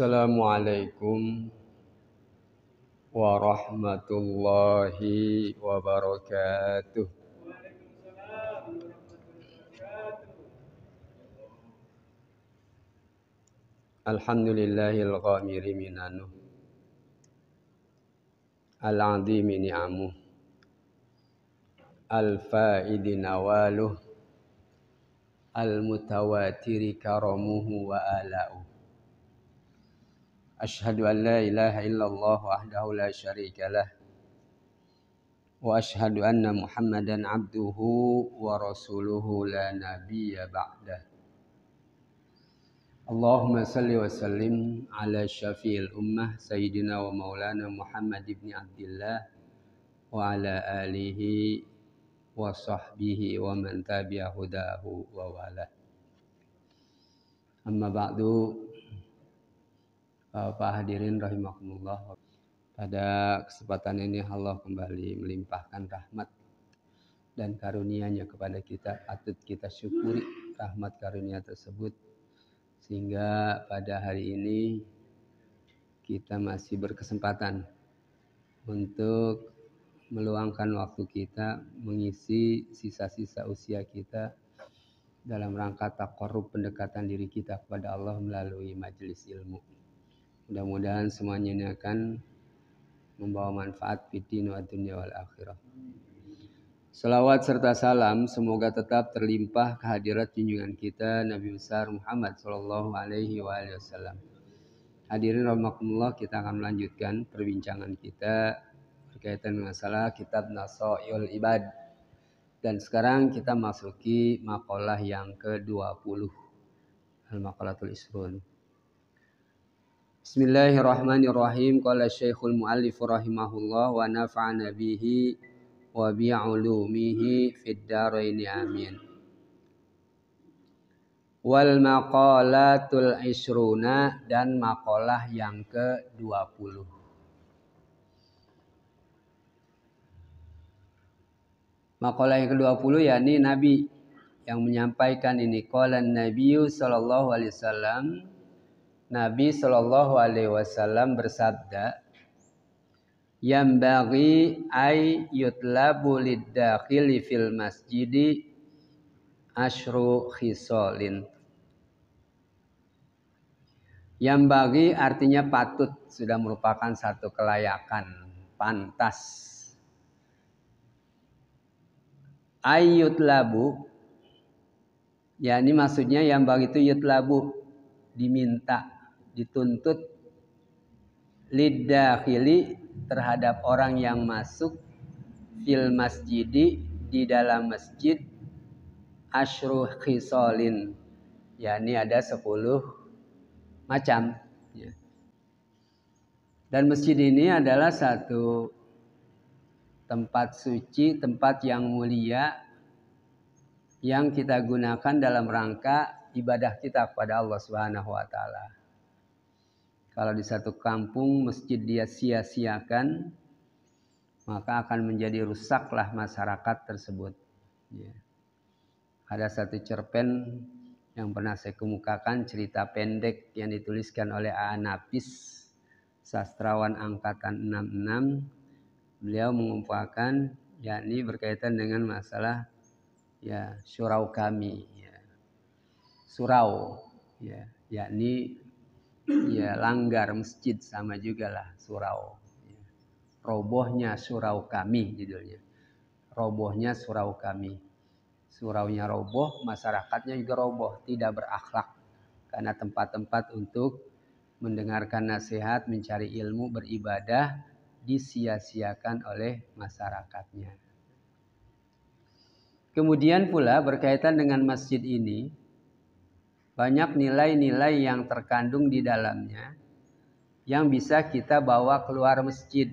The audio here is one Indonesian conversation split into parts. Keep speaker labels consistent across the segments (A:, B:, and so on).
A: Assalamualaikum warahmatullahi wabarakatuh. Alhamdulillahil ghamiri minanu al-azimi ni'amuh al-faidi nawaluh al-mutawatiri karamuhu wa ala'uh. Ashhadu an la ilaha illallah wahdahu la syarika lah wa ashhadu anna Muhammadan abduhu wa rasuluhu la nabiyya ba'dah. Allahumma salli wa sallim ala syafi'il ummah sayyidina wa maulana Muhammad ibn Abdillah wa ala alihi wa sahbihi wa man tabi'a hudahu wa wala. Amma ba'du. Bapak hadirin rahimakumullah. Pada kesempatan ini Allah kembali melimpahkan rahmat dan karunia-Nya kepada kita. Patut kita syukuri rahmat karunia tersebut, sehingga pada hari ini kita masih berkesempatan untuk meluangkan waktu kita mengisi sisa-sisa usia kita dalam rangka taqarrub pendekatan diri kita kepada Allah melalui majelis ilmu. Mudah-mudahan semuanya ini akan membawa manfaat fid din wa dunya wal akhirah. Salawat serta salam semoga tetap terlimpah kehadirat junjungan kita Nabi besar Muhammad sallallahu alaihi wasallam. Hadirin rahimakumullah, kita akan melanjutkan perbincangan kita berkaitan dengan masalah kitab Nasaihul Ibad. Dan sekarang kita masuki maqalah yang ke-20. Al-Maqalatul Isrun. Bismillahirrahmanirrahim. Qala Syekhul Mu'allif rahimahullah wa nafa'ana bihi wa bi'ulumihi fid dharaini amin. Wal maqalatul isruna, dan maqalah yang ke-20. Maqalah yang ke-20 yakni Nabi yang menyampaikan ini. Qala Nabiyyu sallallahu alaihi wasallam, Nabi sallallahu alaihi wasallam bersabda, yambaghi ay yutlabu lid-dakhili fil masjidi asyru khisalin. Yambaghi artinya patut, sudah merupakan satu kelayakan, pantas. Ay yutlabu, yakni maksudnya yambaghi itu yutlabu, diminta, dituntut, lid-dakhili terhadap orang yang masuk, fil masjidi di dalam masjid, asyru khisalin, yakni ada 10 macam. Dan masjid ini adalah satu tempat suci, tempat yang mulia yang kita gunakan dalam rangka ibadah kita kepada Allah Subhanahu wa taala. Kalau di satu kampung masjid dia sia-siakan, maka akan menjadi rusaklah masyarakat tersebut. Ya. Ada satu cerpen yang pernah saya kemukakan, cerita pendek yang dituliskan oleh A. Nafis, sastrawan angkatan 66. Beliau mengumpulkan, yakni berkaitan dengan masalah ya surau kami. Ya. Surau, ya, yakni ya langgar masjid, sama juga lah surau. Robohnya surau kami judulnya. Robohnya surau kami. Suraunya roboh, masyarakatnya juga roboh, tidak berakhlak. Karena tempat-tempat untuk mendengarkan nasihat, mencari ilmu, beribadah disia-siakan oleh masyarakatnya. Kemudian pula berkaitan dengan masjid ini, banyak nilai-nilai yang terkandung di dalamnya yang bisa kita bawa keluar masjid.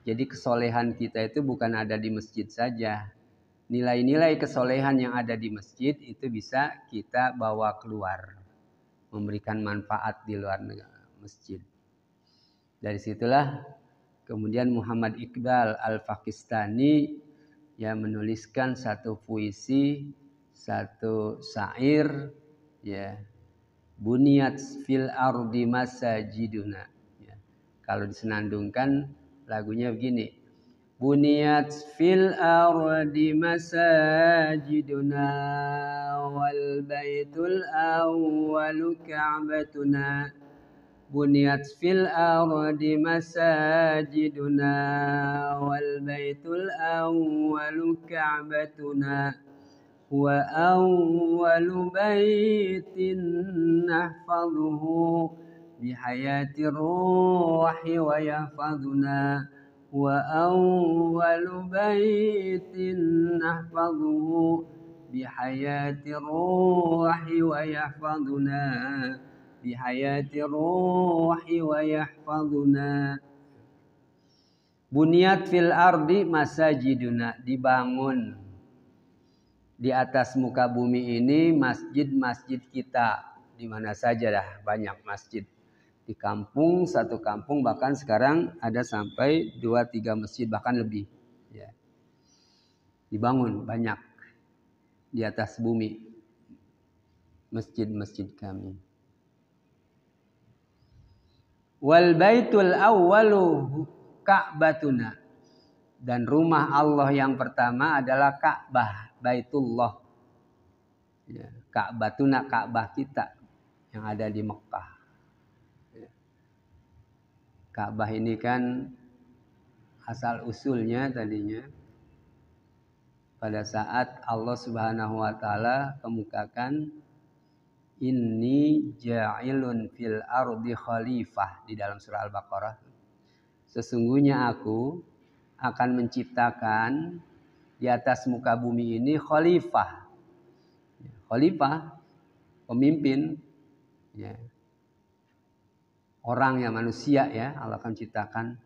A: Jadi kesolehan kita itu bukan ada di masjid saja. Nilai-nilai kesolehan yang ada di masjid itu bisa kita bawa keluar, memberikan manfaat di luar masjid. Dari situlah kemudian Muhammad Iqbal Al-Pakistani yang menuliskan satu puisi, satu syair, ya, Buniyat fil ardi masajiduna. Ya. Kalau disenandungkan lagunya begini. Buniyat fil ardi masajiduna wal baitul awwalu ka'batuna. Buniyat fil ardi masajiduna wal baitul awwalu ka'batuna. Wa awwalu baitin nahfazuhu bihayati ruhi wa yahfazuna. Wa awwalu baitin nahfazuhu bihayati ruhi wa yahfazuna. Bihayati ruhi wa yahfazuna. Buniyat fil ardi masajiduna, dibangun di atas muka bumi ini masjid-masjid kita, di mana saja dah banyak masjid. Di kampung, satu kampung bahkan sekarang ada sampai 2-3 masjid bahkan lebih. Ya. Dibangun banyak di atas bumi masjid-masjid kami. Wal baitul awwalu ka'batuna, dan rumah Allah yang pertama adalah Ka'bah, Baitullah. Ya, Ka'batuna, Ka'bah kita yang ada di Mekah. Ya. Ka'bah ini kan asal usulnya tadinya pada saat Allah Subhanahu wa taala kemukakan inni ja'ilun fil ardi khalifah di dalam surah Al-Baqarah. Sesungguhnya aku akan menciptakan di atas muka bumi ini khalifah. Khalifah, pemimpin, ya. Orang yang manusia ya, Allah akan ciptakan.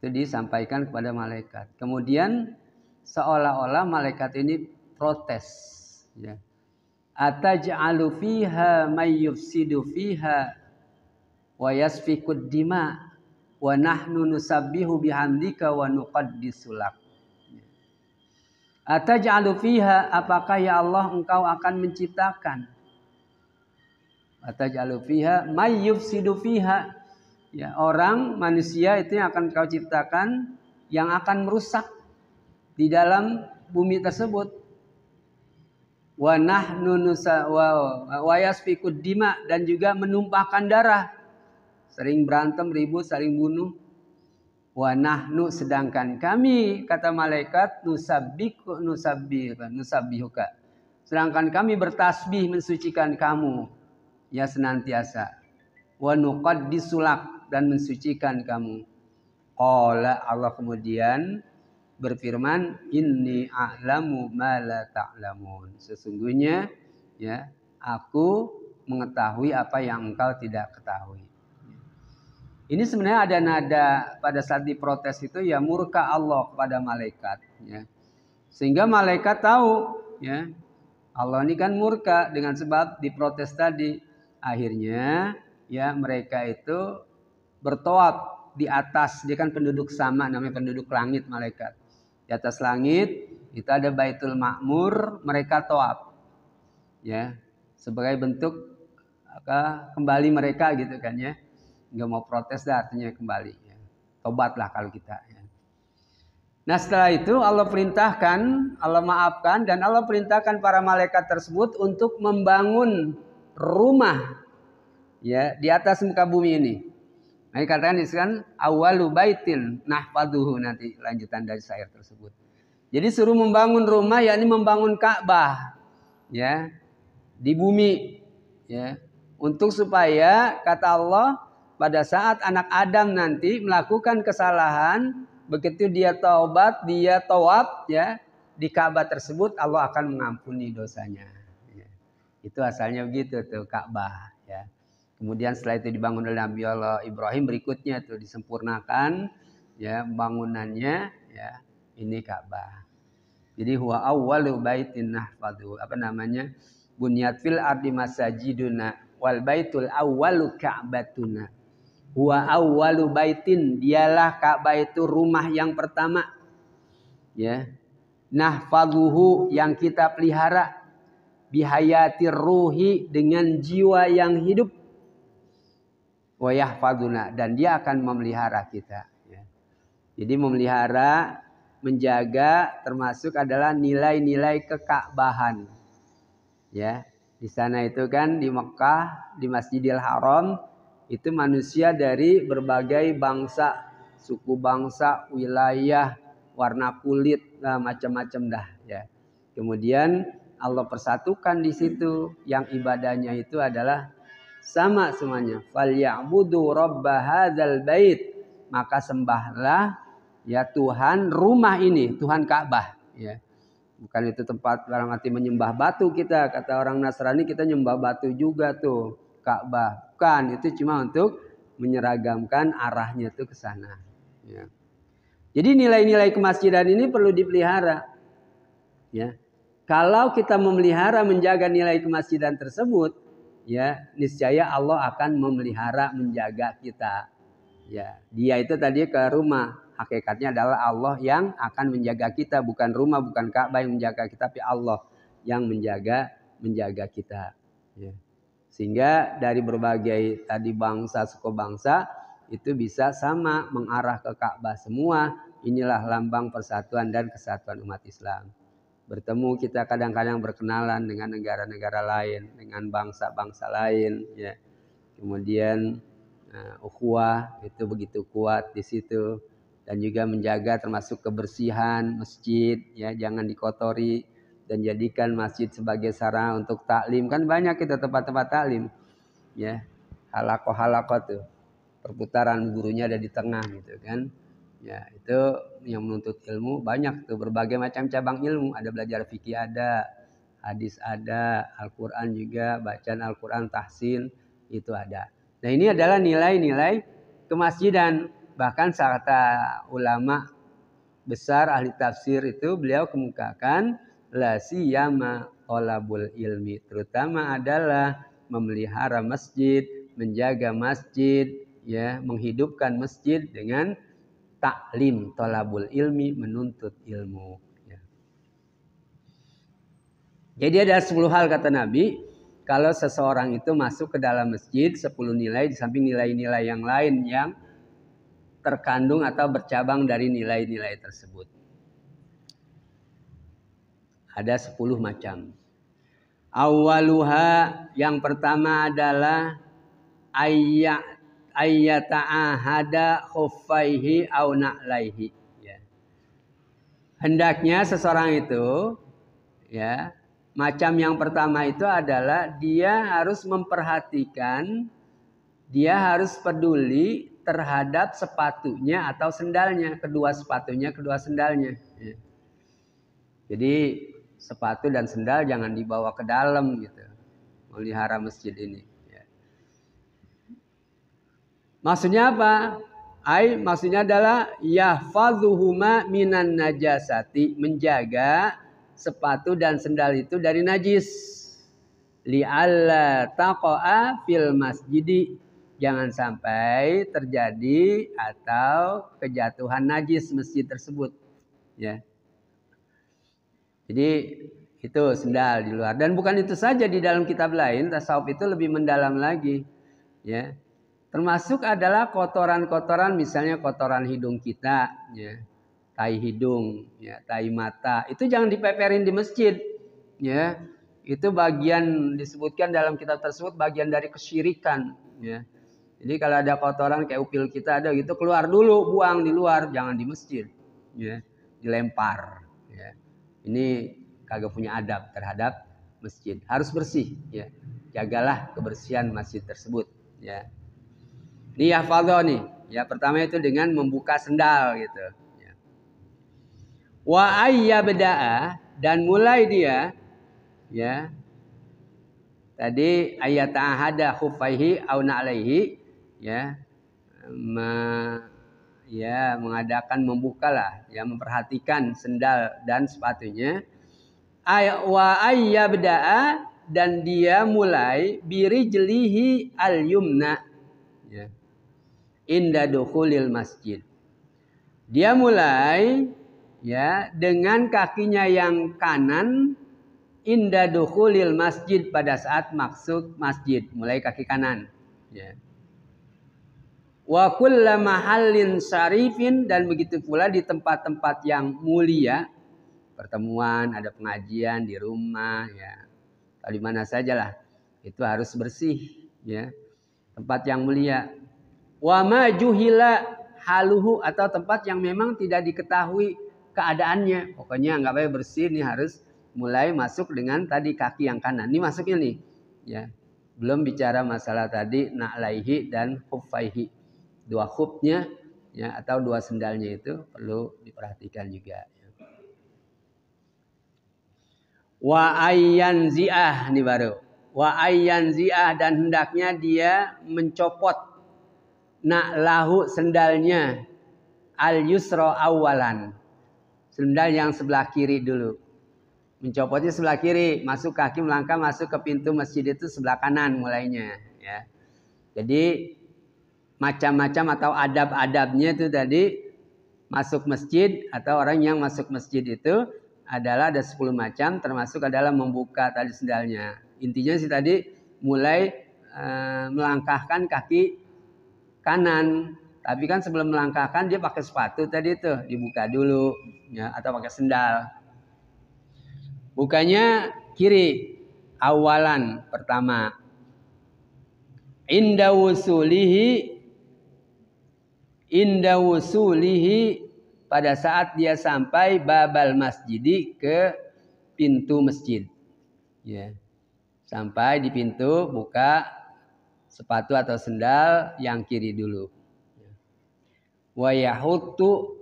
A: Itu disampaikan kepada malaikat. Kemudian seolah-olah malaikat ini protes. Ya. Ataj'alu fiha may yufsidu fiha wa yasfikud dima wa nahnu nusabbihu bihamdika wa nuqaddisu lak. Ataj'alu fiha, apakah ya Allah engkau akan menciptakan? Ataj'alu fiha may yufsidu fiha, ya, orang manusia itu yang akan kau ciptakan yang akan merusak di dalam bumi tersebut. Wa nahnu wa yasfikud dima, dan juga menumpahkan darah. Sering berantem, ribut, saling bunuh. Wa nahnu, sedangkan kami, kata malaikat, nusabbihuka. Sedangkan kami bertasbih mensucikan kamu ya senantiasa. Wa nuqaddisulak, dan mensucikan kamu. Qala, Allah kemudian berfirman, inni a'lamu ma la ta'lamun. Sesungguhnya ya, aku mengetahui apa yang engkau tidak ketahui. Ini sebenarnya ada nada pada saat diprotes itu ya murka Allah kepada malaikat. Ya. Sehingga malaikat tahu ya Allah ini kan murka dengan sebab diprotes tadi. Akhirnya ya mereka itu bertoab di atas. Dia kan penduduk sama, namanya penduduk langit malaikat. Di atas langit itu ada Baitul Ma'mur, mereka toab. Ya, sebagai bentuk kembali mereka gitu kan ya. Nggak mau protes dah, artinya kembali ya. Tobatlah kalau kita ya. Nah setelah itu Allah perintahkan, Allah maafkan, dan Allah perintahkan para malaikat tersebut untuk membangun rumah ya di atas muka bumi ini. Nah dikatakan disini awalu baitin nahfaduhu, nanti lanjutan dari syair tersebut. Jadi suruh membangun rumah, yakni membangun Ka'bah ya di bumi ya, untuk supaya kata Allah pada saat anak Adam nanti melakukan kesalahan, begitu dia taubat, dia tawaf ya di Ka'bah tersebut, Allah akan mengampuni dosanya. Ya. Itu asalnya begitu tuh Ka'bah ya. Kemudian setelah itu dibangun oleh Nabi Allah Ibrahim, berikutnya tuh disempurnakan ya bangunannya ya, ini Ka'bah. Jadi huwa awwalu baitin nahfadhu, apa namanya? Bunyat fil ardi masajiduna wal baitul awwalu ka'batuna. Huwa awwalu baitin, dialah Ka'bah itu rumah yang pertama. Ya. Nahfadhuhu, yang kita pelihara. bihayatir ruhi, dengan jiwa yang hidup, wa yahfadzuna, dan dia akan memelihara kita. Ya. Jadi memelihara, menjaga termasuk adalah nilai-nilai keka'bahan. Ya, di sana itu kan di Mekah, di Masjidil Haram itu manusia dari berbagai bangsa, suku bangsa, wilayah, warna kulit, macam-macam dah ya. Kemudian Allah persatukan di situ, yang ibadahnya itu adalah sama semuanya. Falyabudu rabb hadzal bait, maka sembahlah ya Tuhan rumah ini, Tuhan Ka'bah ya. Bukan itu tempat dalam arti menyembah batu kita. Kata orang Nasrani kita nyembah batu juga tuh, Ka'bah. Bukan, itu cuma untuk menyeragamkan arahnya tuh ke sana. Ya. Jadi nilai-nilai kemasjidan ini perlu dipelihara. Ya. Kalau kita memelihara, menjaga nilai kemasjidan tersebut, ya niscaya Allah akan memelihara, menjaga kita. Ya, dia itu tadi ke rumah. Hakikatnya adalah Allah yang akan menjaga kita, bukan rumah, bukan Ka'bah yang menjaga kita, tapi Allah yang menjaga kita. Ya. Sehingga dari berbagai tadi bangsa, suku bangsa itu bisa sama mengarah ke Ka'bah semua. Inilah lambang persatuan dan kesatuan umat Islam. Bertemu kita kadang-kadang berkenalan dengan negara-negara lain, dengan bangsa-bangsa lain. Ya. Kemudian ukhuwah itu begitu kuat di situ. Dan juga menjaga termasuk kebersihan masjid, ya jangan dikotori, dan jadikan masjid sebagai sarana untuk taklim. Kan banyak kita tempat-tempat taklim, ya halakoh tuh, perputaran gurunya ada di tengah gitu kan, ya itu yang menuntut ilmu banyak tuh, berbagai macam cabang ilmu, ada belajar fikih, ada hadis, ada Al-Quran juga, bacaan Al-Quran, tahsin itu ada. Nah ini adalah nilai-nilai kemasjidan. Bahkan kata ulama besar ahli tafsir itu beliau kemukakan la siyama thalabul ilmi, terutama adalah memelihara masjid, menjaga masjid, ya menghidupkan masjid dengan taklim, thalabul ilmi, menuntut ilmu. Ya. Jadi ada 10 hal kata Nabi, kalau seseorang itu masuk ke dalam masjid, 10 nilai di samping nilai-nilai yang lain yang terkandung atau bercabang dari nilai-nilai tersebut. Ada 10 macam. Awaluha, yang pertama adalah ayyata'ahada khuffaihi au na'laihi. Ya. Hendaknya seseorang itu, ya, macam yang pertama itu adalah dia harus memperhatikan, dia harus peduli terhadap sepatunya atau sendalnya, kedua sepatunya, kedua sendalnya. Ya. Jadi sepatu dan sendal jangan dibawa ke dalam gitu, melihara masjid ini. Ya. Maksudnya apa? Maksudnya adalah yahfazuhuma minan najasati, menjaga sepatu dan sendal itu dari najis. Li'alla taqa'a fil masjidi, jangan sampai terjadi atau kejatuhan najis masjid tersebut. Ya. Jadi itu sendal di luar. Dan bukan itu saja, di dalam kitab lain tasawuf itu lebih mendalam lagi. Ya. Termasuk adalah kotoran-kotoran, misalnya kotoran hidung kita, ya. Tai hidung, ya, tai mata. Itu jangan dipeperin di masjid. Ya. Itu bagian disebutkan dalam kitab tersebut bagian dari kesyirikan, ya. Jadi kalau ada kotoran kayak upil kita ada gitu, keluar dulu, buang di luar, jangan di masjid, ya, dilempar. Ya. Ini kagak punya adab terhadap masjid, harus bersih, ya. Jagalah kebersihan masjid tersebut, ya. Ini yahfadho nih, ya pertama itu dengan membuka sendal gitu. Ya. Wa ayyabda'a, dan mulai dia, ya. Tadi ayat ahada khuffaihi au na'laihi, ya, mengadakan membukalah, ya memperhatikan sendal dan sepatunya. Wa ayyabda'a, dan dia mulai birijlihi al-yumna, ya, inda dukhulil masjid. Dia mulai, ya, dengan kakinya yang kanan inda dukhulil masjid, pada saat masuk masjid, mulai kaki kanan. Ya. Wa kulla mahallin syarifin, dan begitu pula di tempat-tempat yang mulia, pertemuan, ada pengajian di rumah, ya, di mana sajalah, itu harus bersih, ya, tempat yang mulia. Wa ma juhila haluhu, atau tempat yang memang tidak diketahui keadaannya, pokoknya nggak boleh bersih, ini harus mulai masuk dengan tadi kaki yang kanan. Ini masuknya nih, ya. Belum bicara masalah tadi na'laihi dan khuffaihi. Dua khufnya, ya, atau dua sendalnya itu perlu diperhatikan juga. Wa ayyan zi'ah, ini baru. Wa ayyan zi'ah, dan hendaknya dia mencopot na'lahu, sendalnya, al yusra awalan, sendal yang sebelah kiri dulu. Mencopotnya sebelah kiri, masuk kaki melangkah masuk ke pintu masjid itu sebelah kanan mulainya, ya. Jadi macam-macam atau adab-adabnya itu tadi masuk masjid, atau orang yang masuk masjid itu adalah ada 10 macam, termasuk adalah membuka tali sendalnya. Intinya sih tadi mulai melangkahkan kaki kanan, tapi kan sebelum melangkahkan dia pakai sepatu tadi itu dibuka dulu, ya, atau pakai sendal. Bukanya kiri awalan, pertama. Inda wusulihi, pada saat dia sampai babal masjidi, ke pintu masjid, ya. Sampai di pintu, buka sepatu atau sendal yang kiri dulu. Wa yahutu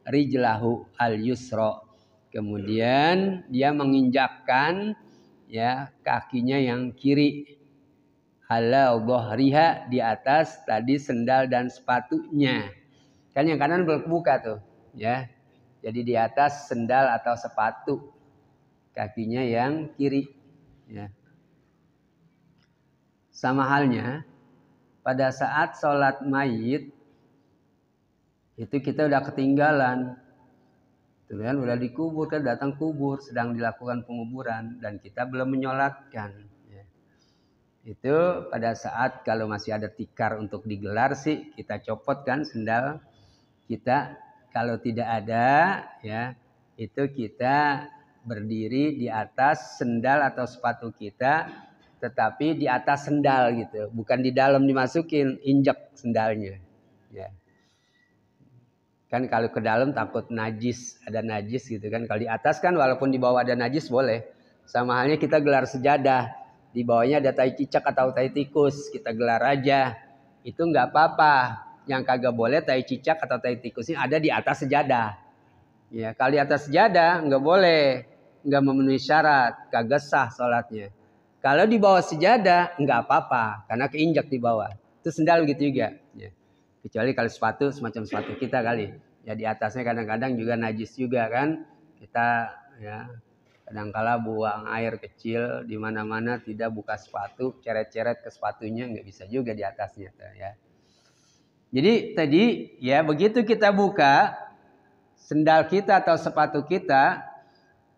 A: rijlahu al yusra, kemudian dia menginjakkan, ya, kakinya yang kiri, ala dhahriha, di atas tadi sendal dan sepatunya. Kan yang kanan belum buka tuh, ya. Jadi di atas sendal atau sepatu, kakinya yang kiri, ya. Sama halnya pada saat sholat mayit itu kita udah ketinggalan, tuh kan, udah dikubur, kan datang kubur, sedang dilakukan penguburan, dan kita belum menyolatkan, ya. Itu pada saat kalau masih ada tikar untuk digelar sih kita copotkan sendal kita. Kalau tidak ada, ya, itu kita berdiri di atas sendal atau sepatu kita, tetapi di atas sendal gitu, bukan di dalam dimasukin, injek sendalnya, ya. Kan kalau ke dalam takut najis, ada najis gitu kan. Kalau di atas kan walaupun di bawah ada najis boleh. Sama halnya kita gelar sejadah, di bawahnya ada tai cicak atau tai tikus, kita gelar aja, itu nggak apa-apa. Yang kagak boleh tai cicak atau tai tikus ini ada di atas sejadah, ya. Kalau di atas sejadah nggak boleh, nggak memenuhi syarat, kagak sah sholatnya. Kalau di bawah sejadah nggak apa-apa, karena keinjak di bawah. Itu sendal gitu juga, ya. Kecuali kalau sepatu, semacam sepatu kita kali, ya, di atasnya kadang-kadang juga najis juga kan. Kita, ya, kadangkala buang air kecil di mana-mana, tidak buka sepatu, ceret-ceret ke sepatunya, nggak bisa juga di atasnya, ya. Jadi tadi, ya, begitu kita buka sendal kita atau sepatu kita,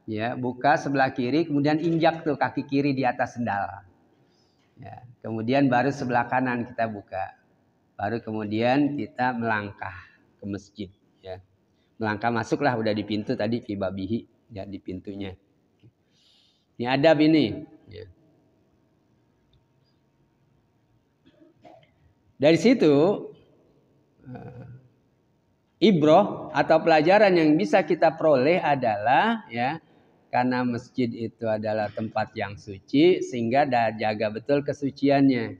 A: ya, buka sebelah kiri, kemudian injak tuh kaki kiri di atas sendal, ya. Kemudian baru sebelah kanan kita buka, baru kemudian kita melangkah ke masjid, ya. Melangkah masuklah, udah di pintu tadi, fi babihi, ya, di pintunya. Ini adab ini, ya. Dari situ ibroh atau pelajaran yang bisa kita peroleh adalah, ya, karena masjid itu adalah tempat yang suci, sehingga jaga betul kesuciannya.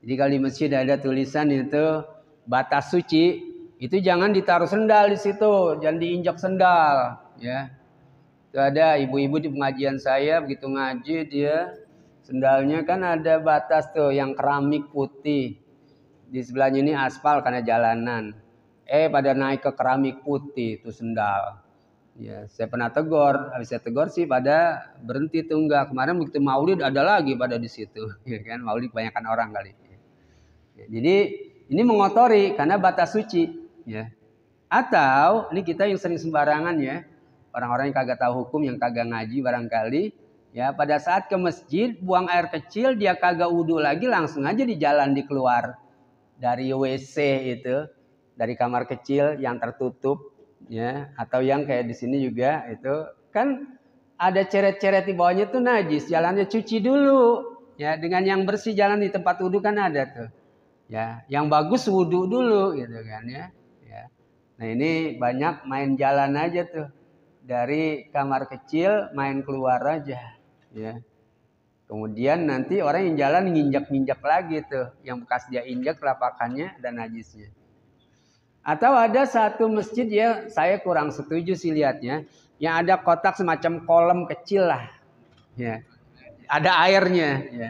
A: Jadi kalau di masjid ada tulisan itu batas suci, itu jangan ditaruh sendal di situ, jangan diinjak sendal, ya. Itu ada ibu-ibu di pengajian saya, begitu ngaji dia sendalnya kan ada batas tuh yang keramik putih. Di sebelahnya ini aspal karena jalanan. Pada naik ke keramik putih itu sendal. Ya, saya pernah tegur, habis saya tegur sih pada berhenti tuh enggak. Kemarin begitu maulid ada lagi pada di situ, ya kan, maulid kebanyakan orang kali. Ya, jadi ini mengotori karena batas suci, ya. Atau ini kita yang sering sembarangan, ya. orang-orang yang kagak tahu hukum, yang kagak ngaji barangkali, ya pada saat ke masjid buang air kecil dia kagak wudhu lagi, langsung aja di jalan dikeluar dari WC itu, dari kamar kecil yang tertutup, ya, atau yang kayak di sini juga itu kan ada ceret-ceret di bawahnya tuh najis, jalannya cuci dulu, ya, dengan yang bersih jalan di tempat wudhu kan ada tuh, ya, yang bagus wudhu dulu gitu kan ya. Nah ini banyak main jalan aja tuh, dari kamar kecil main keluar aja, ya. Kemudian nanti orang yang jalan nginjak-nginjak lagi tuh, yang bekas dia injak telapakannya dan najisnya. Atau ada satu masjid ya, saya kurang setuju sih lihatnya, yang ada kotak semacam kolam kecil lah, ya. Ada airnya, ya.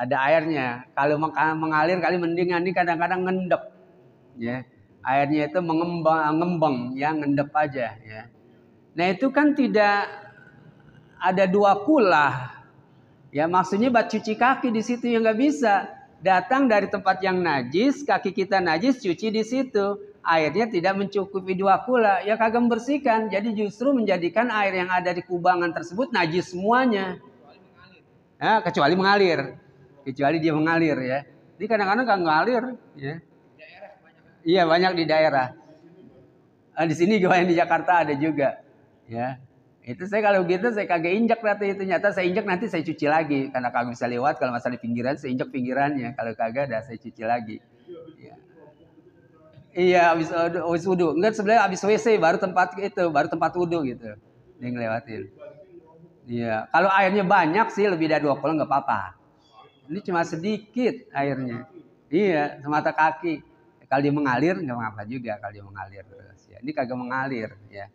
A: Ada airnya. Kalau mengalir kali mendingan, ini kadang-kadang ngendep, ya. Airnya itu mengembang, ya, ngendep aja, ya. Nah itu kan tidak ada dua kulah, ya, maksudnya buat cuci kaki di situ yang nggak bisa. Datang dari tempat yang najis, kaki kita najis, cuci di situ, airnya tidak mencukupi dua kula, ya kagak membersihkan. Jadi justru menjadikan air yang ada di kubangan tersebut najis semuanya. Ya, kecuali mengalir, kecuali dia mengalir, ya. Jadi kadang-kadang nggak ngalir, ya. Iya banyak di daerah. Di sini juga yang di Jakarta ada juga, ya. Itu saya kalau gitu saya kagak injak berarti itu, nyata saya injak nanti saya cuci lagi karena kagak bisa lewat. Kalau masalah di pinggiran saya injak pinggirannya, kalau kagak dah saya cuci lagi. Ya. Iya habis wudhu. Enggak, sebenarnya habis WC baru tempat itu, baru tempat wudhu gitu. Dia ngelewatin. Iya, kalau airnya banyak sih lebih dari 2 kolam nggak apa-apa. Ini cuma sedikit airnya. Iya, semata kaki. Kalau dia mengalir nggak apa-apa juga kalau dia mengalir terus. Ya. Ini kagak mengalir, ya.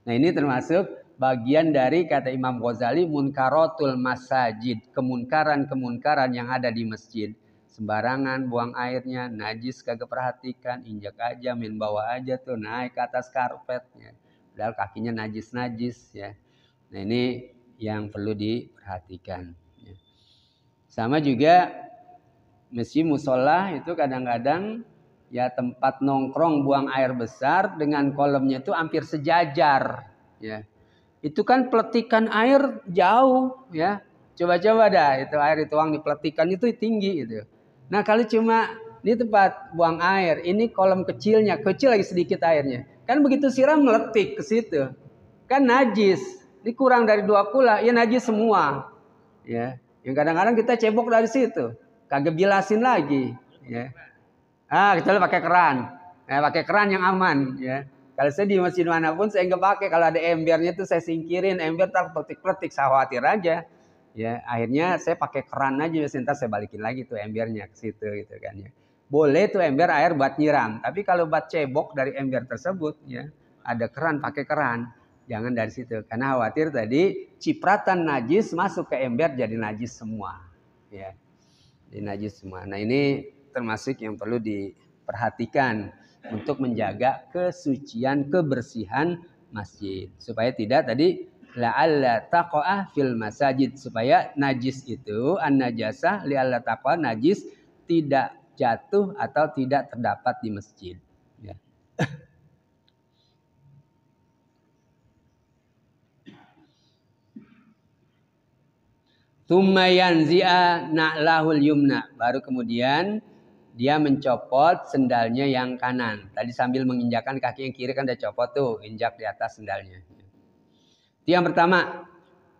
A: Nah ini termasuk bagian dari kata Imam Ghazali munkaratul masajid, kemunkaran-kemunkaran yang ada di masjid. Sembarangan buang airnya, najis kagak perhatikan, injak aja, main bawa aja tuh, naik ke atas karpetnya. Padahal kakinya najis-najis, ya. Nah ini yang perlu diperhatikan. Ya. Sama juga masjid musola itu kadang-kadang ya tempat nongkrong buang air besar dengan kolamnya itu hampir sejajar, ya. Itu kan peletikan air jauh, ya. Coba-coba dah itu air dituang di peletikan itu tinggi itu. Nah kalau cuma ini tempat buang air, ini kolam kecilnya, kecil lagi sedikit airnya, kan begitu siram meletik ke situ, kan najis. Ini kurang dari 2 kula, ya najis semua, ya. Yang kadang-kadang kita cebok dari situ, kagak bilasin lagi, ya. Kecuali pakai keran. Pakai keran yang aman, ya. Kalau saya di masjid manapun saya nggak pakai. Kalau ada embernya tuh saya singkirin, ember tak petik-petik, saya khawatir aja. Ya, akhirnya saya pakai keran aja, ntar saya balikin lagi tuh embernya ke situ gitu kan ya. Boleh tuh ember air buat nyiram, tapi kalau buat cebok dari ember tersebut ya, ada keran, pakai keran. Jangan dari situ karena khawatir tadi cipratan najis masuk ke ember jadi najis semua, ya. Jadi najis semua. Nah, ini termasuk yang perlu diperhatikan untuk menjaga kesucian, kebersihan masjid supaya tidak tadi la'alla taqa'ah fil masajid, supaya najis itu an-najasah li'alla taqa'ah, najis tidak jatuh atau tidak terdapat di masjid, ya. Tsumma yanzi'a na'lahul yumna, baru kemudian dia mencopot sendalnya yang kanan. Tadi sambil menginjakkan kaki yang kiri kan udah copot tuh, injak di atas sendalnya. Itu yang pertama.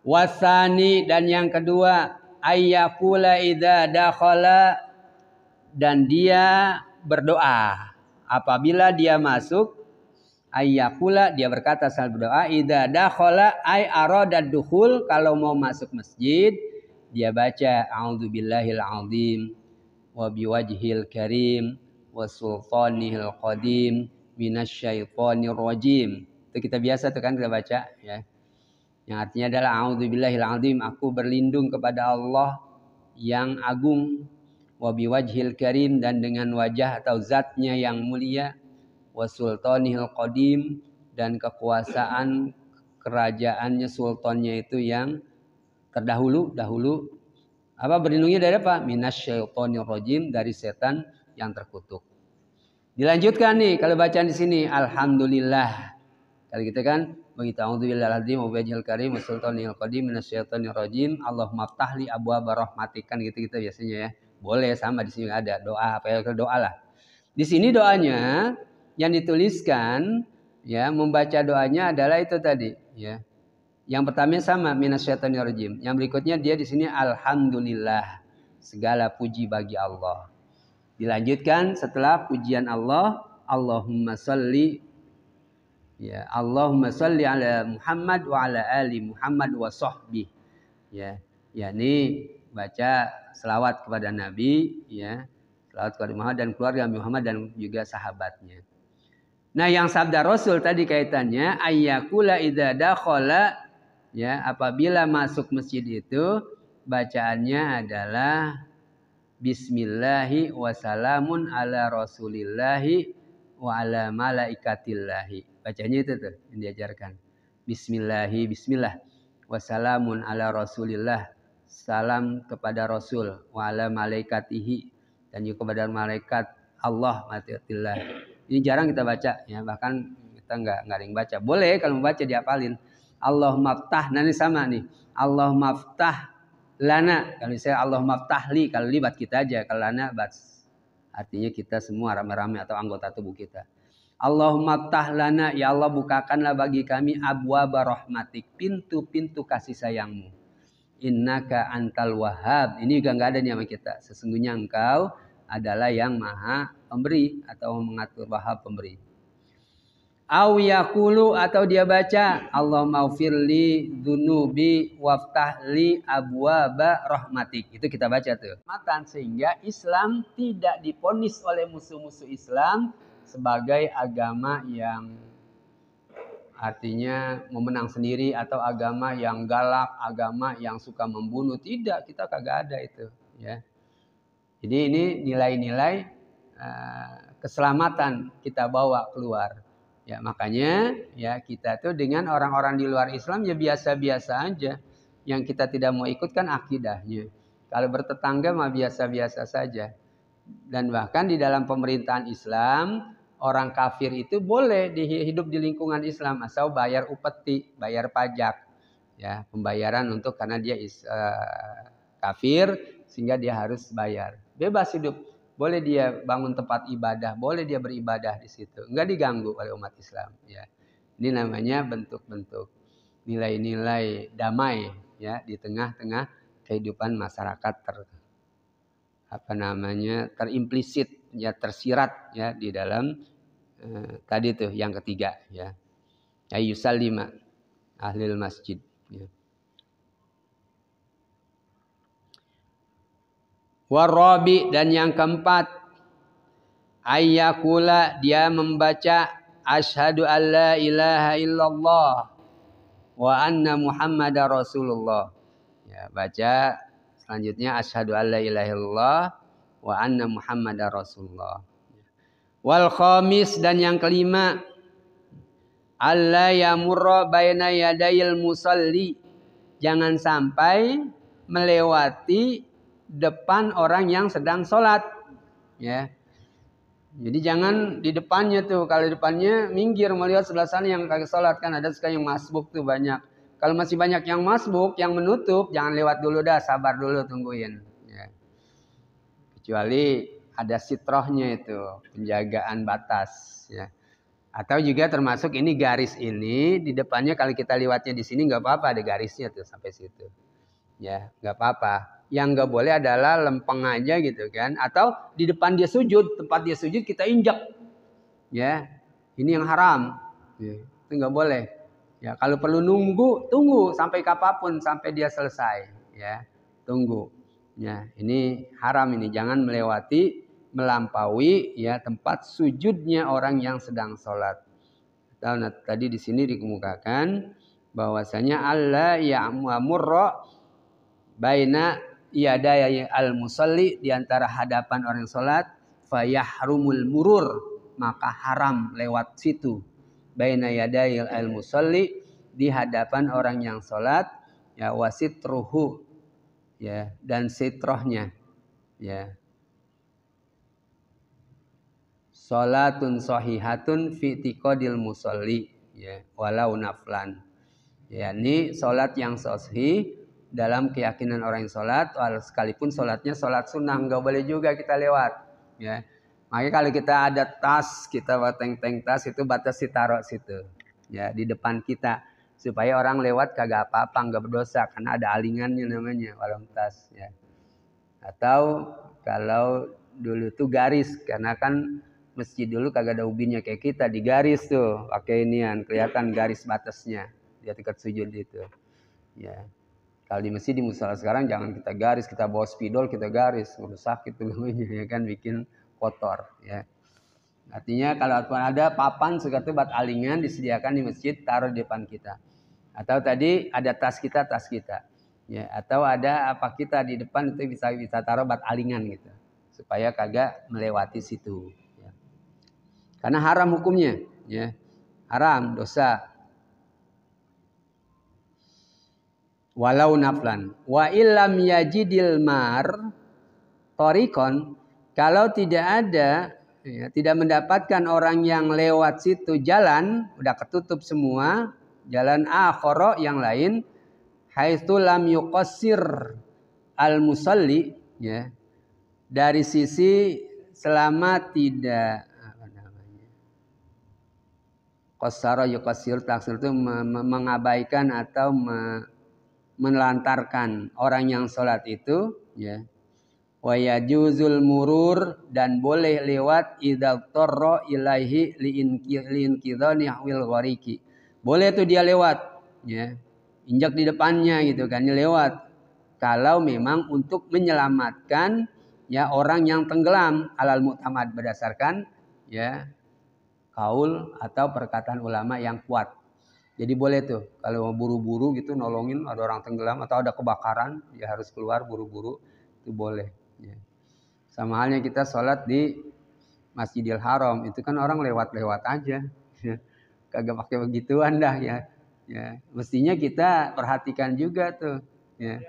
A: Wasani, dan yang kedua, ayyakula idza dakhala, dan dia berdoa apabila dia masuk. Ayyakula, dia berkata sambil berdoa, idza dakhala ay arada dukhul, kalau mau masuk masjid dia baca a'udzubillahil azim wa biwajhil karim wa sultanihil qadim minasyaitonir rajim. Itu kita biasa tuh kan kita baca, ya. Yang artinya adalah a'udzubillahil azim, aku berlindung kepada Allah yang agung, wa biwajhil karim, dan dengan wajah atau zatnya yang mulia, wa sultanihil qadim, dan kekuasaan kerajaannya, sultannya itu yang terdahulu, apa, berlindungnya dari apa? Minasyaitonir rajim, dari setan yang terkutuk. Dilanjutkan nih kalau bacaan di sini, alhamdulillah. Kalau gitu kan, begitu. A'udzubillahil azim wa biwajhil karim wa sultanil qadim minasyaitonir rajim. Allahumma ftahli abwaaba rahmatik, kan gitu-gitu biasanya ya. Boleh, sama di sini ada doa, apa ya, doa lah. Di sini doanya yang dituliskan ya, membaca doanya adalah itu tadi ya. Yang pertama sama minasyaitonir rajim. Yang berikutnya dia di sini alhamdulillah, segala puji bagi Allah. Dilanjutkan setelah pujian Allah, Allahumma sholli ya, Allahumma sholli ala Muhammad wa ala ali Muhammad wa sahbihi ya. Yakni baca selawat kepada Nabi ya, selawat kepada Muhammad dan keluarga Muhammad dan juga sahabatnya. Nah, yang sabda Rasul tadi kaitannya ayyakula idza dakhala ya, apabila masuk masjid itu bacaannya adalah bismillahi wa salamun ala rasulillahi wa ala malaikatillahi. Bacanya itu tuh yang diajarkan. Bismillahi, bismillah. Wa salamun ala rasulillah. Salam kepada Rasul. Wa ala malaikatihi. Dan juga kepada malaikat Allah. Malaikatillah. Ini jarang kita baca ya. Bahkan kita nggak ada yang baca. Boleh kalau mau baca dihafalin. Allahumma ftah. Nah ini sama nih. Allahumma ftah lana. Kalau saya Allahumma ftahli. Kalau libat kita aja. Kalau lana artinya kita semua ramai-ramai atau anggota tubuh kita. Allahumma ftah lana. Ya Allah bukakanlah bagi kami abwaaba rahmatik. Pintu-pintu kasih sayangmu. Innaka antal wahhab. Ini juga nggak ada nih sama kita. Sesungguhnya engkau adalah yang maha pemberi atau mengatur wahhab pemberi. Au yaqulu, atau dia baca Allahumma ufirli dzunubi waftahli abwaaba rahmatik. Itu kita baca tuh. Sehingga Islam tidak diponis oleh musuh-musuh Islam sebagai agama yang artinya memenang sendiri atau agama yang galak, agama yang suka membunuh. Tidak, kita kagak ada itu ya. Jadi ini nilai-nilai keselamatan kita bawa keluar. Ya, makanya ya kita tuh dengan orang-orang di luar Islam ya biasa-biasa aja. Yang kita tidak mau ikut kan akidahnya. Kalau bertetangga mah biasa-biasa saja. Dan bahkan di dalam pemerintahan Islam, orang kafir itu boleh hidup di lingkungan Islam asal bayar upeti, bayar pajak. Ya, pembayaran untuk karena dia kafir sehingga dia harus bayar. Bebas hidup. Boleh dia bangun tempat ibadah, boleh dia beribadah di situ, enggak diganggu oleh umat Islam. Ya, ini namanya bentuk-bentuk nilai-nilai damai ya di tengah-tengah kehidupan masyarakat terimplisit ya, tersirat ya di dalam tadi tuh yang ketiga ya. Ayyusallima ahlil masjid. Ya. Warabi, dan yang keempat ayyakula, dia membaca asyhadu alla ilaha illallah wa anna muhammadar rasulullah. Ya, baca selanjutnya asyhadu alla ilaha illallah wa anna muhammadar rasulullah. Wal khamis, dan yang kelima alla yamurra baina yadayil musalli, jangan sampai melewati depan orang yang sedang sholat ya. Jadi jangan di depannya tuh. Kalau di depannya minggir melihat sebelah sana yang kagak sholat, kan ada sekali yang masbuk tuh banyak. Kalau masih banyak yang masbuk, yang menutup, jangan lewat dulu dah, sabar dulu tungguin ya. Kecuali ada sitrohnya itu, penjagaan batas ya. Atau juga termasuk ini garis ini di depannya, kalau kita lewatnya di sini nggak apa-apa, ada garisnya tuh sampai situ ya, nggak apa-apa. Yang nggak boleh adalah lempeng aja gitu kan, atau di depan dia sujud, tempat dia sujud kita injak ya, ini yang haram ya. Itu nggak boleh ya. Kalau perlu tunggu sampai kapanpun, sampai dia selesai ya, tunggu ya. Ini haram, ini jangan melampaui ya tempat sujudnya orang yang sedang sholat. Nah, tadi di sini dikemukakan bahwasanya Allah ya'murra baina yadaya al-musalli, di antara hadapan orang sholat, fayahrumul murur, maka haram lewat situ. Baina yadaya al-musalli, di hadapan orang yang sholat, ya, wasitruhu ya, dan sitrohnya ya. Sholatun sahihatun fi tiqadil musalli ya, walau naflan. Ya, ini sholat yang sahih dalam keyakinan orang yang sholat, sekalipun sholatnya sholat sunnah, nggak boleh juga kita lewat. Ya, makanya kalau kita ada tas, kita teng tas itu batasi taruh situ, ya, di depan kita, supaya orang lewat kagak apa-apa, nggak berdosa, karena ada alingannya namanya walau tas. Ya. Atau kalau dulu tuh garis, karena kan masjid dulu kagak ada ubinnya kayak kita, di garis tuh pakai inian, kelihatan garis batasnya di dekat sujud itu. Ya. Kalau di masjid, di musola sekarang jangan kita garis, kita bawa spidol kita garis, udah sakit tuh namanya, ya kan, bikin kotor. Ya. Artinya kalau ada papan seperti buat alingan disediakan di masjid, taruh di depan kita. Atau tadi ada tas kita, ya. Atau ada apa kita di depan itu bisa taruh buat alingan gitu, supaya kagak melewati situ. Ya. Karena haram hukumnya, ya, haram, dosa. Walau naflan. Wa illam yajidil mar torikon, kalau tidak ada, ya, tidak mendapatkan orang yang lewat situ jalan, udah ketutup semua, jalan akhara yang lain, haitsu lam yuqassir al musalli, ya, dari sisi selama tidak apa namanya, qassara yuqassir, taksir itu mengabaikan atau menelantarkan orang yang sholat itu, ya. Wa yajuzul murur, dan boleh lewat idza tarra ilaihi liinkidhani wil ghariki. Boleh tuh dia lewat, ya. Injak di depannya gitu kan, lewat. Kalau memang untuk menyelamatkan, ya, orang yang tenggelam, alal mu'tamad, berdasarkan, ya, kaul atau perkataan ulama yang kuat. Jadi boleh tuh kalau mau buru-buru gitu nolongin ada orang tenggelam atau ada kebakaran, ya harus keluar buru-buru, itu boleh. Ya. Sama halnya kita sholat di Masjidil Haram, itu kan orang lewat-lewat aja, ya. Kagak pakai begituan dah, ya. Ya, mestinya kita perhatikan juga tuh. Ya.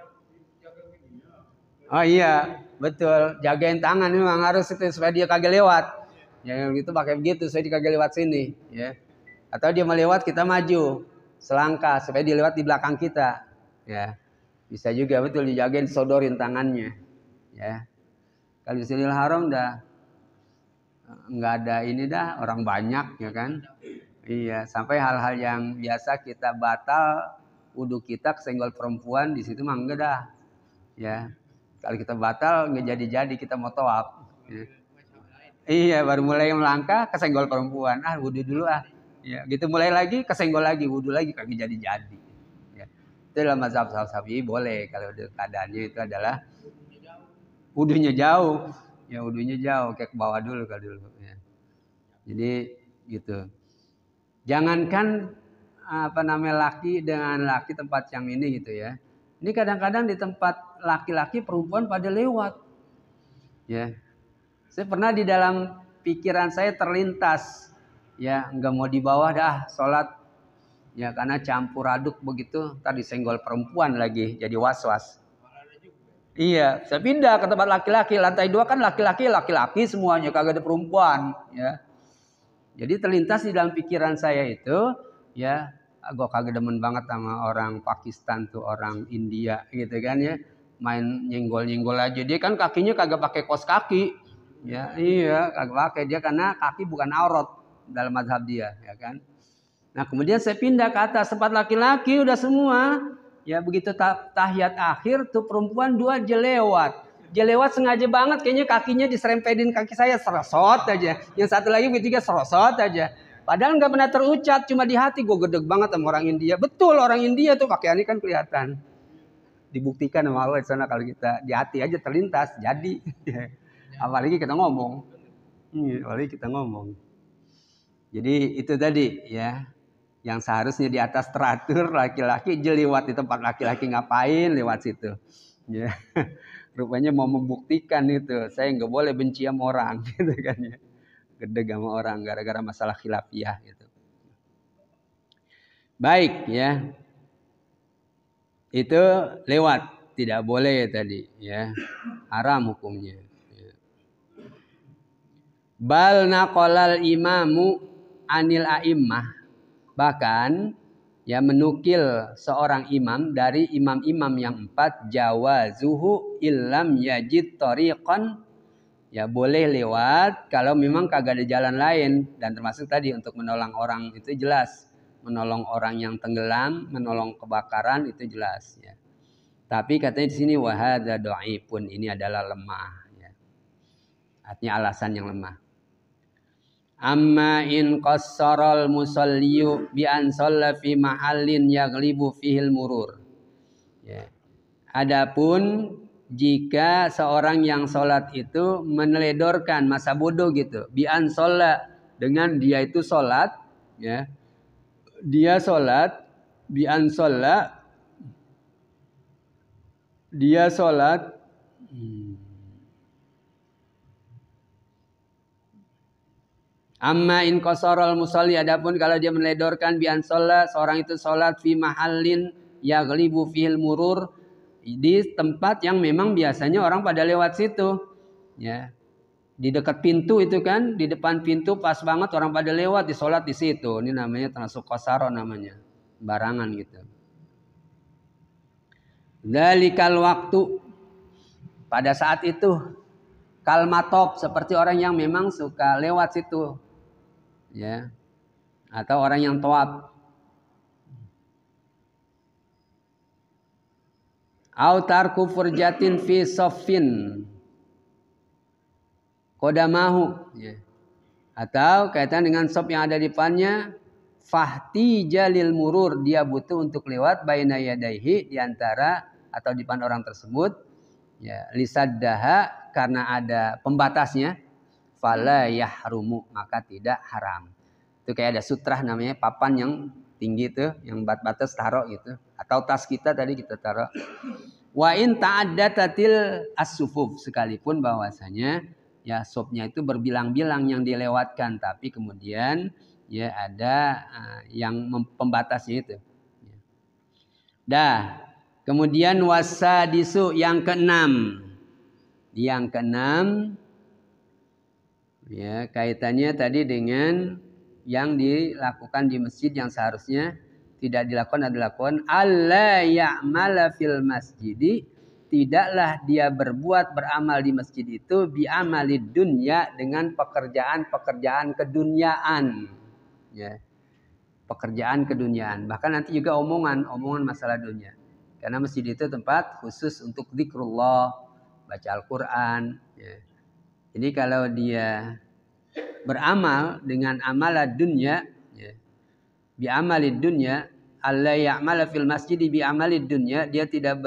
A: Oh iya, betul. Jagain tangan memang harus itu supaya dia kagak lewat. Ya, gitu pakai begitu supaya dia kagak lewat sini. Ya. Atau dia melewat kita maju selangkah supaya dia lewat di belakang kita, ya, bisa juga, betul, dijagain, sodorin tangannya, ya. Kalau di Masjidil Haram dah nggak ada ini dah, orang banyak, ya kan, iya, sampai hal-hal yang biasa kita batal wudhu kita kesenggol perempuan di situ mah enggak dah, ya. Kalau kita batal nggak jadi kita mau tawaf, ya. Iya, baru mulai melangkah kesenggol perempuan, wudhu dulu ya, gitu, mulai lagi kesenggol lagi, wudhu lagi, kagak jadi. Ya. Itu dalam mazhab Syafi'i boleh kalau keadaannya itu adalah wudhunya jauh, ya, wudhunya jauh, kayak ke bawah dulu kalau dulu. Ya. Jadi gitu. Jangankan apa namanya laki dengan laki tempat yang ini gitu ya. Ini kadang-kadang di tempat laki-laki perempuan pada lewat. Ya. Saya pernah di dalam pikiran saya terlintas, ya, nggak mau di bawah dah sholat, ya, karena campur aduk begitu, tadi senggol perempuan lagi jadi was-was. Iya, saya pindah ke tempat laki-laki, lantai 2 kan laki-laki semuanya, kagak ada perempuan, ya. Jadi terlintas di dalam pikiran saya itu, ya, gue kagak demen banget sama orang Pakistan tuh, orang India gitu kan, ya, main nyenggol-nyenggol aja, dia kan kakinya kagak pakai kaos kaki, ya, iya, kagak pakai dia karena kaki bukan aurat dalam mazhab dia, ya kan. Nah, kemudian saya pindah ke atas tempat laki-laki udah semua, ya, begitu tahiyat akhir tuh perempuan 2 jelewat sengaja banget, kayaknya kakinya diserempedin kaki saya, serosot aja. Yang satu lagi ketiga serosot aja. Padahal nggak pernah terucap, cuma di hati gue gedeg banget sama orang India. Betul, orang India tuh pakaiannya kan kelihatan. Dibuktikan sama Allah di sana, kalau kita di hati aja terlintas jadi. Apalagi kita ngomong. Jadi itu tadi, ya. Yang seharusnya di atas teratur, laki-laki jeliwat di tempat laki-laki, ngapain lewat situ. Ya. Rupanya mau membuktikan itu, saya nggak boleh benci sama orang, gitu kan, ya. Gedeg sama orang gara-gara masalah khilafiyah gitu. Baik, ya. Itu lewat, tidak boleh tadi, ya. Haram hukumnya. Ya. Bal naqalal imamu anil a'immah. Bahkan ya menukil seorang imam dari imam-imam yang 4, jawazuhu illam yajid tariqan, ya boleh lewat kalau memang kagak ada jalan lain, dan termasuk tadi untuk menolong orang itu jelas, menolong orang yang tenggelam, menolong kebakaran itu jelas ya. Tapi katanya di sini wahada dhaifun, ini adalah lemah ya. Artinya alasan yang lemah. Amma in qassaral musalliyu bi an shalla fi mahallin yaghlibu fihil murur. Ya. Adapun jika seorang yang sholat itu meneledorkan masa bodoh gitu, bi an shalla, dengan dia itu sholat ya. Dia sholat bi an shalla, dia sholat amma in qasarul musalli, adapun kalau dia meledorkan bi an shalla, seorang itu sholat fi mahallin yaghlibu fihil murur, di tempat yang memang biasanya orang pada lewat situ ya. Di dekat pintu itu kan, di depan pintu pas banget orang pada lewat, di sholat di situ. Ini namanya termasuk qasaro namanya, barangan gitu. Dzalikal waktu, pada saat itu, kalmatop, seperti orang yang memang suka lewat situ ya, atau orang yang tawaf. Au tarku furjatin fi saffin qadamahu ya. Atau kaitan dengan sop yang ada di depannya, fahti jalil murur, dia butuh untuk lewat baina yadaihi, di antara atau di depan orang tersebut ya, lisaddaha, karena ada pembatasnya, fala yahrumu, maka tidak haram. Itu kayak ada sutrah namanya, papan yang tinggi itu, yang batas taruh gitu, atau tas kita tadi kita taruh. Wa in ta'addatatil as-sufuf, sekalipun bahwasanya ya sopnya itu berbilang-bilang yang dilewatkan, tapi kemudian ya ada yang pembatasnya itu. Dah, kemudian wasadisu, yang keenam. Yang keenam ya, kaitannya tadi dengan yang dilakukan di masjid yang seharusnya tidak dilakukan adalah alla ya'mala fil masjidi, tidaklah dia beramal di masjid itu bi amalid dunya, dengan pekerjaan-pekerjaan keduniaan ya. Pekerjaan keduniaan, bahkan nanti juga omongan masalah dunia. Karena masjid itu tempat khusus untuk zikrullah, baca Al-Qur'an ya. Jadi kalau dia beramal dengan amalan dunia ya, bi amalid dunya, alla ya'mala fil masjid bi amalid dunya, dia tidak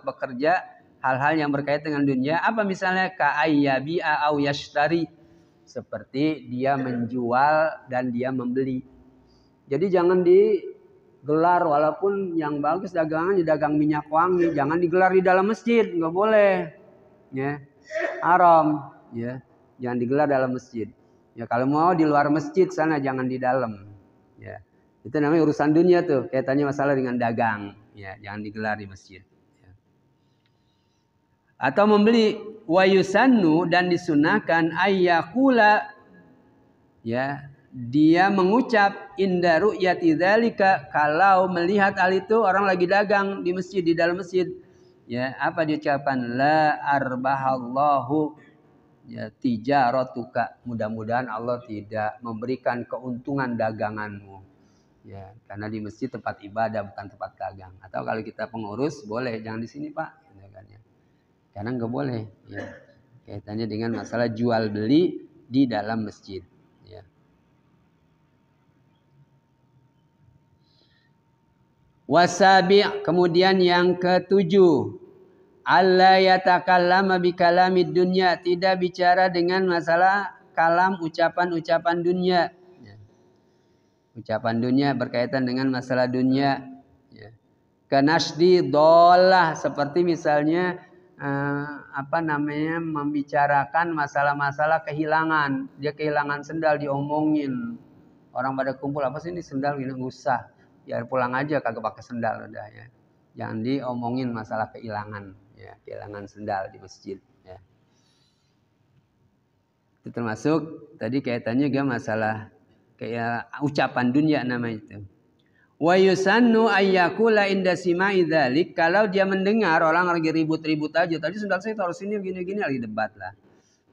A: bekerja hal-hal yang berkaitan dengan dunia. Apa misalnya? Ka ayyabi'a au yashtari, seperti dia menjual dan dia membeli. Jadi jangan digelar, walaupun yang bagus dagangan dagang minyak wangi, jangan digelar di dalam masjid, nggak boleh ya, haram ya, jangan digelar dalam masjid. Ya kalau mau di luar masjid sana, jangan di dalam. Ya, itu namanya urusan dunia tuh, kaitannya masalah dengan dagang. Ya, jangan digelar di masjid. Ya. Atau membeli, wa yusannu, dan disunahkan ayyakula ya, dia mengucap inda ru'yati dzalika, kalau melihat hal itu orang lagi dagang di masjid, di dalam masjid. Ya, apa diucapkan? La arbahallahu ya tijaratuka, mudah-mudahan Allah tidak memberikan keuntungan daganganmu ya, karena di masjid tempat ibadah bukan tempat dagang. Atau kalau kita pengurus boleh, jangan di sini Pak ya, karena nggak boleh ya, kaitannya dengan masalah jual beli di dalam masjid ya. Wasabi', kemudian yang ketujuh, alla yatakallama bi kalamid dunya, tidak bicara dengan masalah kalam, ucapan-ucapan dunia. Ya. Ucapan dunia berkaitan dengan masalah dunia. Ya. Kanasdi dolah, seperti misalnya membicarakan masalah-masalah kehilangan. Dia kehilangan sendal, diomongin. Orang pada kumpul, apa sih ini sendal gini, nggak usah. Biar pulang aja kagak pakai sendal udah ya. Jangan diomongin masalah kehilangan. Ya, kehilangan sendal di masjid ya. Itu termasuk tadi kaitannya juga masalah kayak ucapan dunia nama itu. Wa yusannu ayyakula inda sima'i dzalik, kalau dia mendengar orang lagi ribut-ribut aja, tadi sendal saya taruh sini gini-gini lagi debat lah.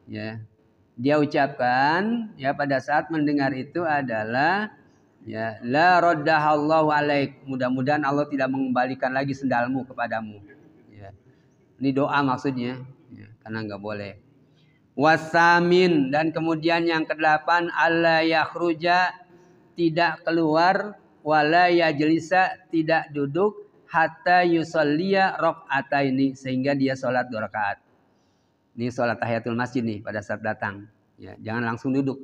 A: Ya. Dia ucapkan ya pada saat mendengar itu adalah ya la raddahallahu alaik, mudah-mudahan Allah tidak mengembalikan lagi sendalmu kepadamu. Ya. Ini doa maksudnya, ya, karena enggak boleh. Wasamin, dan kemudian yang ke-8 alla yakhruja, tidak keluar, wala yajlisa, tidak duduk, hatta yusalliya rakaataini, sehingga dia sholat 2 rakaat. Ini sholat tahiyatul masjid nih pada saat datang. Ya, jangan langsung duduk.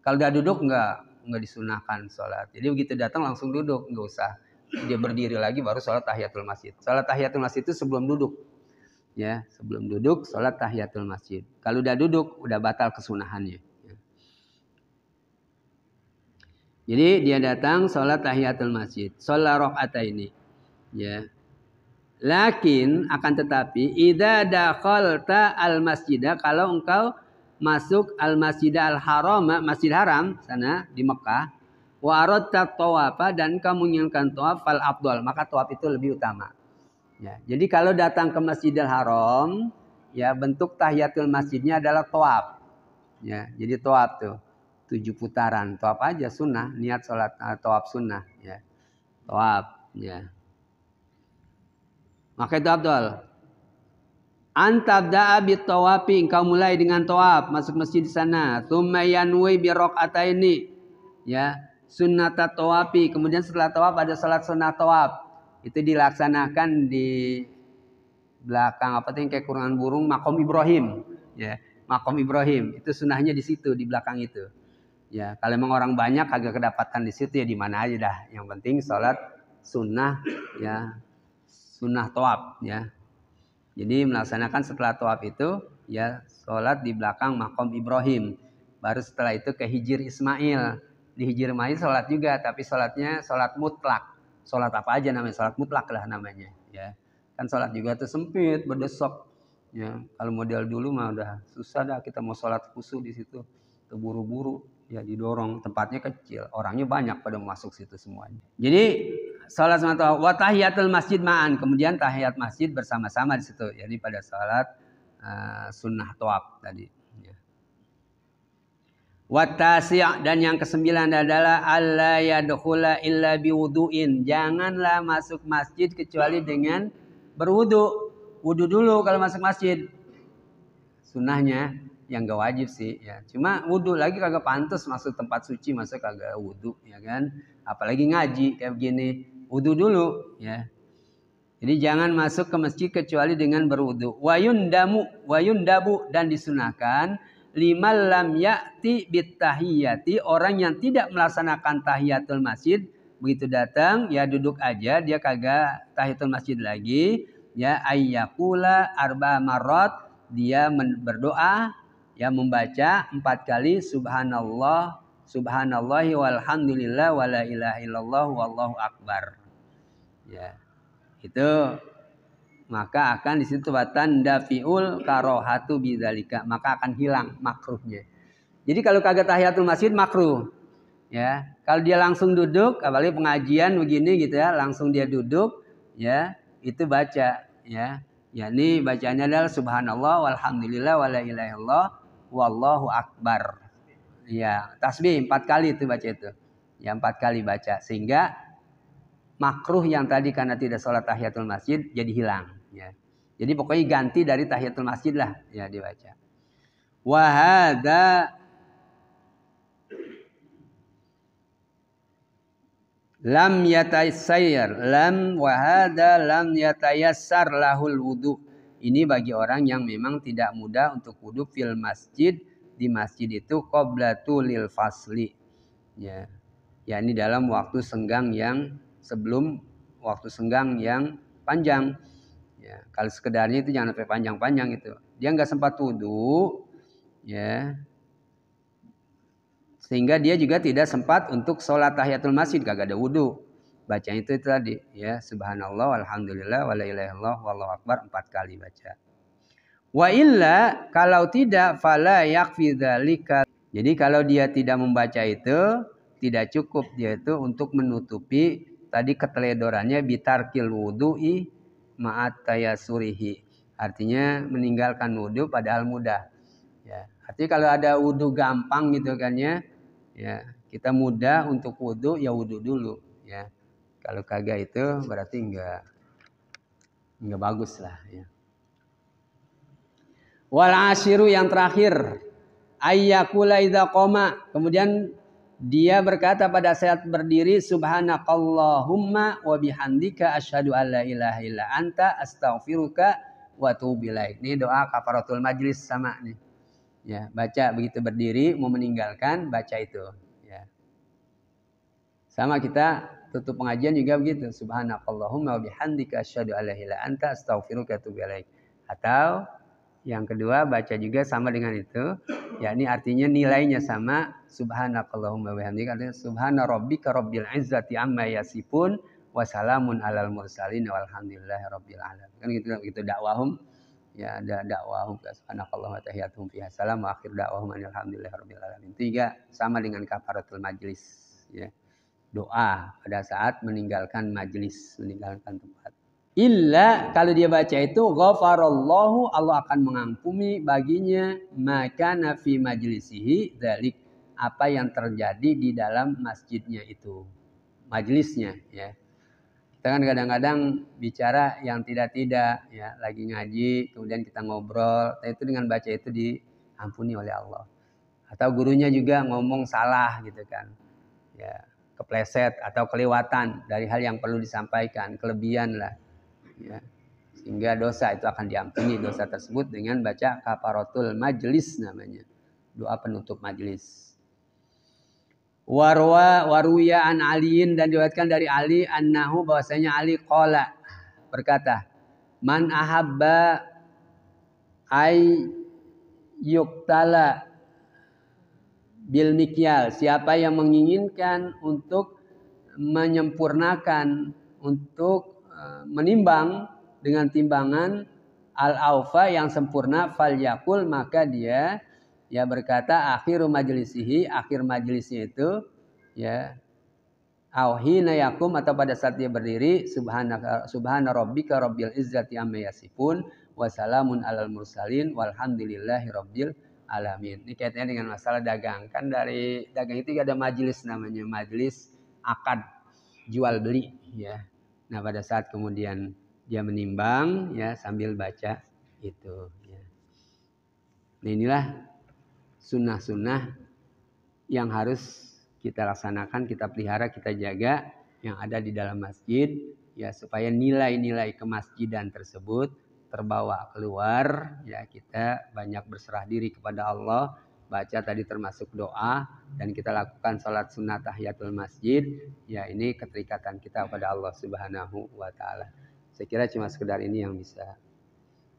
A: Kalau udah duduk enggak disunahkan sholat. Jadi begitu datang langsung duduk, enggak usah. Dia berdiri lagi baru sholat tahiyatul masjid. Sholat tahiyatul masjid itu sebelum duduk. Ya, sebelum duduk sholat tahiyatul masjid. Kalau udah duduk udah batal kesunahannya. Jadi dia datang sholat tahiyatul masjid, sholat rakaataini. Ya. Lakin akan tetapi idza dakhalta al masjidah, kalau engkau masuk al masjidal haram, masjid haram sana di Mekah, wa aradta tawafa, dan engkau menginginkan tawaf, fal afdal, maka tawaf itu lebih utama. Ya. Jadi kalau datang ke Masjidil Haram, ya bentuk tahiyatul masjidnya adalah tawaf. Ya, jadi tawaf tuh 7 putaran, tawaf aja sunnah, niat sholat tawaf sunnah, ya, tawaf, ya. Maka itu abdul. Antabda'a bit tawafi, engkau mulai dengan tawaf, masuk masjid di sana. Tsumma yanwi bi rakaataini, ya, sunnata tawafi. Kemudian setelah tawaf ada salat sunnah tawaf. Itu dilaksanakan di belakang apa tuh yang kayak kurungan burung, Maqam Ibrahim, ya, Maqam Ibrahim. Itu sunnahnya di situ, di belakang itu. Ya, kalau memang orang banyak kagak kedapatan di situ ya di mana aja dah. Yang penting sholat sunnah, ya, sunnah tawaf, ya. Jadi melaksanakan setelah tawaf itu ya sholat di belakang Maqam Ibrahim. Baru setelah itu ke Hijr Ismail. Di Hijr Ismail sholat juga, tapi sholatnya sholat mutlak. Sholat apa aja namanya, sholat mutlak lah namanya. Ya, kan sholat juga tuh sempit, berdesok. Ya, kalau model dulu mah udah susah dah kita mau sholat khusyuk di situ, terburu-buru. Ya didorong, tempatnya kecil, orangnya banyak pada masuk situ semuanya. Jadi salat sunat wa tahiyatul masjid ma'an, kemudian tahiyat masjid bersama-sama di situ. Jadi pada salat sunnah tawaf tadi. Ya. Wa tasi', dan yang ke-9 adalah alla yadkhula illa biwudu'in. Janganlah masuk masjid kecuali dengan berwudu. Wudu dulu kalau masuk masjid. Sunnahnya. Yang gak wajib sih, ya. Cuma wudu lagi kagak pantas masuk tempat suci, masa kagak wudu, ya kan? Apalagi ngaji kayak begini, wudu dulu, ya. Jadi jangan masuk ke masjid kecuali dengan berwudu. Wayundabu, dan disunahkan liman lam ya'ti bittahiyati, orang yang tidak melaksanakan tahiyatul masjid, begitu datang ya duduk aja, dia kagak tahiyatul masjid lagi, ya, ayyakula arba marrat, dia berdoa, ya, membaca 4 kali subhanallah, subhanallahi walhamdulillah wala ilaha illallah wallahu akbar. Ya. Itu maka akan di situ batan dafiul karohatu bidzalika, maka akan hilang makruhnya. Jadi kalau kagak tahiyatul masjid makruh. Ya, kalau dia langsung duduk, apalagi pengajian begini gitu ya, langsung dia duduk, ya, itu baca, ya. Yakni bacanya adalah subhanallah walhamdulillah wala ilaha illallah wallahu akbar. Ya, tasbih 4 kali itu baca itu. Ya, 4 kali baca sehingga makruh yang tadi karena tidak sholat tahiyatul masjid jadi hilang, ya. Jadi pokoknya ganti dari tahiyatul masjid lah, ya, dibaca. Wa hadza lam yatayassar, wa hadza lam yatayassar lahul wudu. Ini bagi orang yang memang tidak mudah untuk wudu fil masjid, di masjid itu qoblatul fasli, ya. Ya, ini dalam waktu senggang yang sebelum waktu senggang yang panjang. Ya, kalau sekedarnya itu jangan sampai panjang-panjang itu. Dia nggak sempat wudu, ya. Sehingga dia juga tidak sempat untuk sholat tahiyatul masjid, kagak ada wudu. Baca itu tadi, ya, subhanallah walhamdulillah wala ilaha illallah wallahu akbar 4 kali baca. Wa illa, kalau tidak fala yakfi dzalika. Jadi kalau dia tidak membaca itu, tidak cukup dia itu untuk menutupi tadi keteledorannya bitarkil wudu'i ma'at tayasurihi. Artinya meninggalkan wudu padahal mudah. Ya, artinya kalau ada wudu gampang gitu kan ya, kita mudah untuk wudu ya wudu dulu ya. Kalau kagak itu berarti enggak bagus lah ya. Wal asyiru yang terakhir ayyakula idza qoma, kemudian dia berkata pada saat berdiri subhanakallahumma wa bihamdika asyhadu an la ilaha illa anta astaghfiruka wa atubu ilaik. Ini doa kafaratul majlis sama nih. Ya, baca begitu berdiri mau meninggalkan baca itu ya. Sama kita tutup pengajian juga begitu. Subhanakallahumma wa bihamdika asyhadu an la ilaha illa anta astaghfiruka wa atubu ilaik. Atau yang kedua baca juga sama dengan itu, yakni artinya nilainya sama. Subhanakallahumma wa bihamdika, artinya subhana rabbika rabbil izzati amma yasifun wa salamun alal mursalin walhamdulillahi rabbil alamin. Kan gitu dakwahum. Ya, ada dakwahum subhanakallahumma wa tahiyyatuhum fiha salam wa akhir dakwahum alhamdulillahi rabbil alamin. Tiga sama dengan kafaratul majlis ya. Doa pada saat meninggalkan majlis, meninggalkan tempat. Illa kalau dia baca itu ghafarallahu, Allah akan mengampuni baginya maka nafi majlisihi dzalik, apa yang terjadi di dalam masjidnya itu, majlisnya ya. Kita kan kadang-kadang bicara yang tidak-tidak ya, lagi ngaji kemudian kita ngobrol, itu dengan baca itu diampuni oleh Allah. Atau gurunya juga ngomong salah gitu kan. Ya, kepleset atau kelewatan dari hal yang perlu disampaikan, kelebihan lah. Ya, sehingga dosa itu akan diampuni dosa tersebut dengan baca kafaratul majlis namanya, doa penutup majlis. Waruya an aliin, dan diriwayatkan dari Ali annahu, bahwasanya Ali qala berkata, man ahabba ay yuktala bil mikyal, siapa yang menginginkan untuk menyempurnakan, untuk menimbang dengan timbangan al-aufa yang sempurna, fal yakul, maka dia berkata akhiru majlisihi, akhir majlisnya itu ya, auhina yakum, atau pada saat dia berdiri, subhana rabbika rabbil izzati amma yasifun wa salamun alal mursalin walhamdulillahi rabbil alamin. Ini kaitannya dengan masalah dagang. Kan dari dagang itu ada majlis namanya, majlis akad jual beli ya. Nah, pada saat kemudian dia menimbang ya sambil baca itu ya. Nah, inilah sunnah-sunnah yang harus kita laksanakan, kita pelihara, kita jaga yang ada di dalam masjid ya, supaya nilai-nilai kemasjidan tersebut terbawa keluar ya. Kita banyak berserah diri kepada Allah, baca tadi termasuk doa, dan kita lakukan salat sunnah tahiyatul masjid ya. Ini keterikatan kita kepada Allah Subhanahu wa taala. Saya kira cuma sekedar ini yang bisa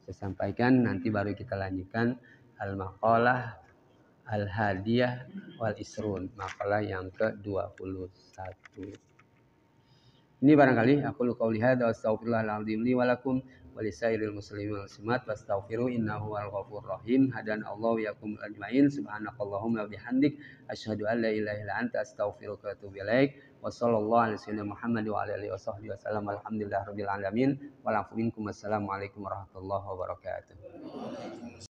A: saya sampaikan. Nanti baru kita lanjutkan al-maqalah al-hadiyah wal isrun, makalah yang ke-21. Ini barangkali aku qauli hadza wa astaghfirullahal azim li wa lakum wa lisairil muslimin wal muslimat wastaghfiru innahu wal ghafurur rahim. Hadan Allah wa yakum ajmain. Subhanakallahumma wa bihamdik asyhadu an la ilaha illa anta astaghfiruka wa atubu ilaik. Wa sallallahu alaihi wasallam Muhammad wa ala alihi washabbihi wasallam. Alhamdulillahirabbil alamin. Wa lakum minkum assalamu alaikum warahmatullahi wabarakatuh.